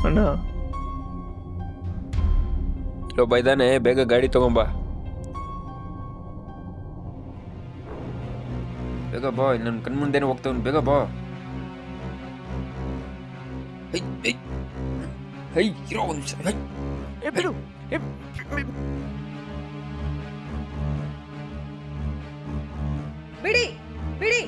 ಅಣ್ಣ ಇಲ್ಲೊಬ್ಬ ಇದ್ದಾನೆ, ಬೇಗ ಗಾಡಿ ತಗೊಂಬ. ಬೇಗ ಬಾ, ನನ್ನ ಕಣ್ಮುಂದೆನೇ ಹೋಗ್ತಾವನು, ಬೇಗ ಬಾ. ಹೈ ಹೈ ಹೈ ಇರೋ ಒಂದು ನಿಮಿಷ. ಹೈ ಬಿಡು. ಬಿಡಿ ಬಿಡಿ.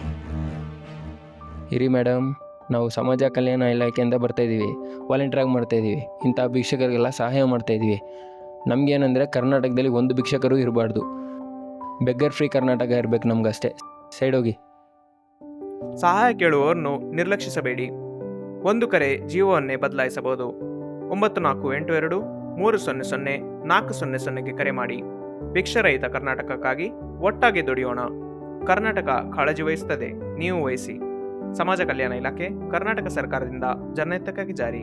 ಇರಿ ಮೇಡಮ್, ನಾವು ಸಮಾಜ ಕಲ್ಯಾಣ ಇಲಾಖೆಯಿಂದ ಬರ್ತಾಯಿದ್ದೀವಿ, ವಾಲಂಟಿಯರಾಗಿ ಮಾಡ್ತಾಯಿದ್ದೀವಿ. ಇಂಥ ಭಿಕ್ಷಕರಿಗೆಲ್ಲ ಸಹಾಯ ಮಾಡ್ತಾಯಿದ್ದೀವಿ. ನಮಗೇನೆಂದರೆ ಕರ್ನಾಟಕದಲ್ಲಿ ಒಂದು ಭಿಕ್ಷಕರು ಇರಬಾರ್ದು, ಬೆಗ್ಗರ್ ಫ್ರೀ ಕರ್ನಾಟಕ ಇರಬೇಕು ನಮಗಷ್ಟೇ. ಸೈಡ್ ಹೋಗಿ. ಸಹಾಯ ಕೇಳುವವರನ್ನು ನಿರ್ಲಕ್ಷಿಸಬೇಡಿ. ಒಂದು ಕರೆ ಜೀವವನ್ನೇ ಬದಲಾಯಿಸಬಹುದು. 9482300400 ಕರೆ ಮಾಡಿ. ಭಿಕ್ಷರಹಿತ ಕರ್ನಾಟಕಕ್ಕಾಗಿ ಒಟ್ಟಾಗಿ ದುಡಿಯೋಣ. ಕರ್ನಾಟಕ ಕಾಳಜಿ ವಹಿಸುತ್ತದೆ, ನೀವು ವಹಿಸಿ. ಸಮಾಜ ಕಲ್ಯಾಣ ಇಲಾಖೆ, ಕರ್ನಾಟಕ ಸರ್ಕಾರದಿಂದ ಜನಹಿತಕ್ಕಾಗಿ ಜಾರಿ.